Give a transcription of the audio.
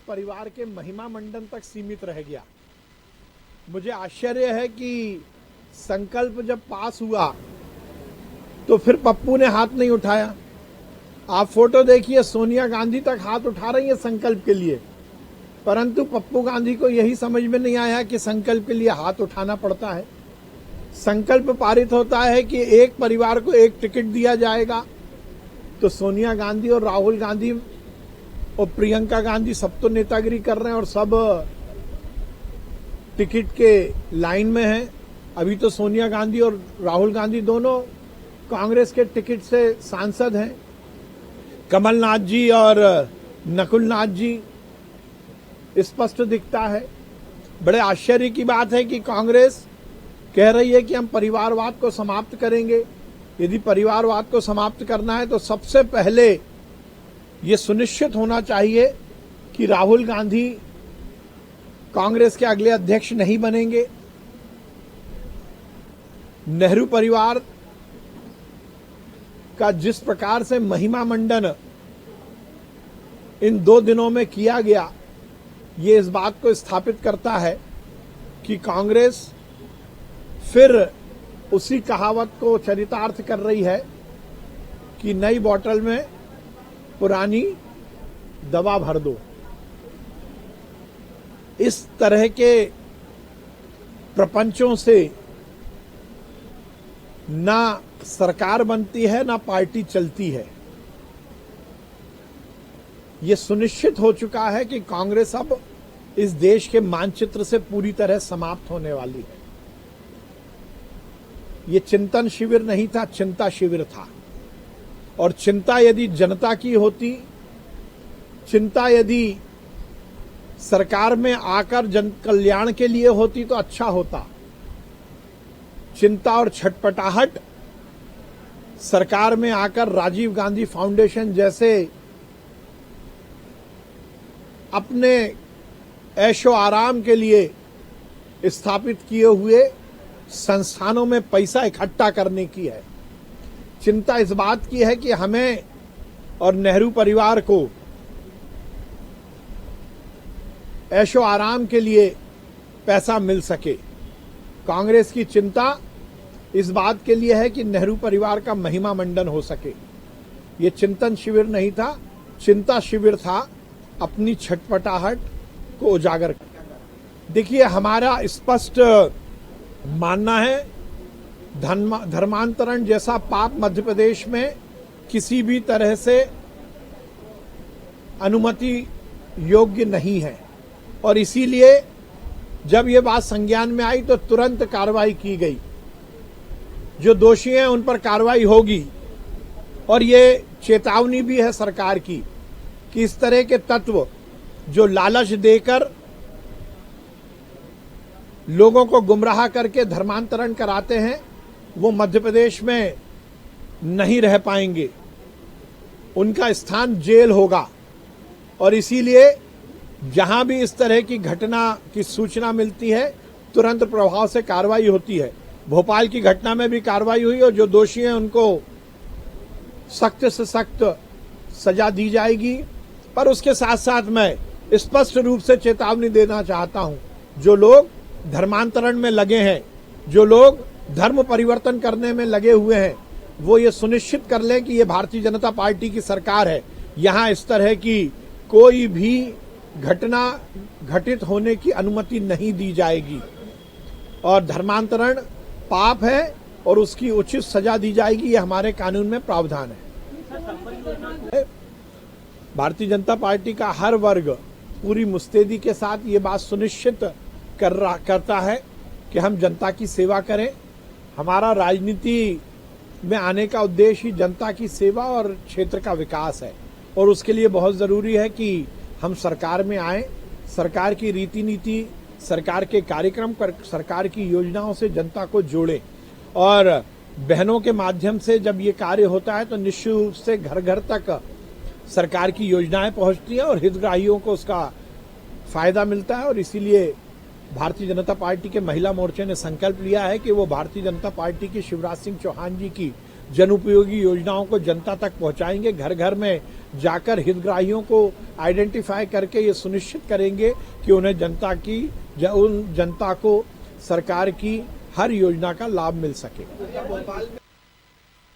परिवार के महिमा मंडन तक सीमित रह गया। मुझे आश्चर्य है कि संकल्प जब पास हुआ तो फिर पप्पू ने हाथ नहीं उठाया। आप फोटो देखिए, सोनिया गांधी तक हाथ उठा रही है संकल्प के लिए, परंतु पप्पू गांधी को यही समझ में नहीं आया कि संकल्प के लिए हाथ उठाना पड़ता है। संकल्प पारित होता है कि एक परिवार को एक टिकट दिया जाएगा, तो सोनिया गांधी और राहुल गांधी और प्रियंका गांधी सब तो नेतागिरी कर रहे हैं और सब टिकट के लाइन में हैं। अभी तो सोनिया गांधी और राहुल गांधी दोनों कांग्रेस के टिकट से सांसद हैं। कमलनाथ जी और नकुलनाथ जी स्पष्ट दिखता है। बड़े आश्चर्य की बात है कि कांग्रेस कह रही है कि हम परिवारवाद को समाप्त करेंगे। यदि परिवारवाद को समाप्त करना है तो सबसे पहले ये सुनिश्चित होना चाहिए कि राहुल गांधी कांग्रेस के अगले अध्यक्ष नहीं बनेंगे। नेहरू परिवार का जिस प्रकार से महिमा मंडन इन 2 दिनों में किया गया, ये इस बात को स्थापित करता है कि कांग्रेस फिर उसी कहावत को चरितार्थ कर रही है कि नई बोतल में पुरानी दवा भर दो। इस तरह के प्रपंचों से ना सरकार बनती है ना पार्टी चलती है। ये सुनिश्चित हो चुका है कि कांग्रेस अब इस देश के मानचित्र से पूरी तरह समाप्त होने वाली है। ये चिंतन शिविर नहीं था, चिंता शिविर था। और चिंता यदि जनता की होती, चिंता यदि सरकार में आकर जन कल्याण के लिए होती तो अच्छा होता। चिंता और छटपटाहट सरकार में आकर राजीव गांधी फाउंडेशन जैसे अपने ऐशो आराम के लिए स्थापित किए हुए संस्थानों में पैसा इकट्ठा करने की है। चिंता इस बात की है कि हमें और नेहरू परिवार को ऐशो आराम के लिए पैसा मिल सके। कांग्रेस की चिंता इस बात के लिए है कि नेहरू परिवार का महिमा मंडन हो सके। ये चिंतन शिविर नहीं था, चिंता शिविर था अपनी छटपटाहट को उजागर कर। देखिए, हमारा स्पष्ट मानना है धर्मांतरण जैसा पाप मध्य प्रदेश में किसी भी तरह से अनुमति योग्य नहीं है और इसीलिए जब ये बात संज्ञान में आई तो तुरंत कार्रवाई की गई। जो दोषी हैं उन पर कार्रवाई होगी और ये चेतावनी भी है सरकार की कि इस तरह के तत्व जो लालच देकर लोगों को गुमराह करके धर्मांतरण कराते हैं वो मध्य प्रदेश में नहीं रह पाएंगे। उनका स्थान जेल होगा और इसीलिए जहां भी इस तरह की घटना की सूचना मिलती है तुरंत प्रभाव से कार्रवाई होती है। भोपाल की घटना में भी कार्रवाई हुई और जो दोषी हैं उनको सख्त से सख्त सजा दी जाएगी। पर उसके साथ साथ मैं स्पष्ट रूप से चेतावनी देना चाहता हूं, जो लोग धर्मांतरण में लगे हैं, जो लोग धर्म परिवर्तन करने में लगे हुए हैं, वो ये सुनिश्चित कर लें कि ये भारतीय जनता पार्टी की सरकार है। यहां इस तरह की कोई भी घटना घटित होने की अनुमति नहीं दी जाएगी और धर्मांतरण पाप है और उसकी उचित सजा दी जाएगी। ये हमारे कानून में प्रावधान है। भारतीय जनता पार्टी का हर वर्ग पूरी मुस्तैदी के साथ ये बात सुनिश्चित करता है कि हम जनता की सेवा करें। हमारा राजनीति में आने का उद्देश्य ही जनता की सेवा और क्षेत्र का विकास है और उसके लिए बहुत जरूरी है कि हम सरकार में आए, सरकार की रीति नीति, सरकार के कार्यक्रम पर, सरकार की योजनाओं से जनता को जोड़े और बहनों के माध्यम से जब ये कार्य होता है तो निश्चित रूप से घर घर तक सरकार की योजनाएं पहुंचती हैं और हितग्राहियों को उसका फायदा मिलता है। और इसीलिए भारतीय जनता पार्टी के महिला मोर्चे ने संकल्प लिया है कि वो भारतीय जनता पार्टी की शिवराज सिंह चौहान जी की जनउपयोगी योजनाओं को जनता तक पहुंचाएंगे, घर घर में जाकर हितग्राहियों को आइडेंटिफाई करके ये सुनिश्चित करेंगे कि उन जनता को सरकार की हर योजना का लाभ मिल सके।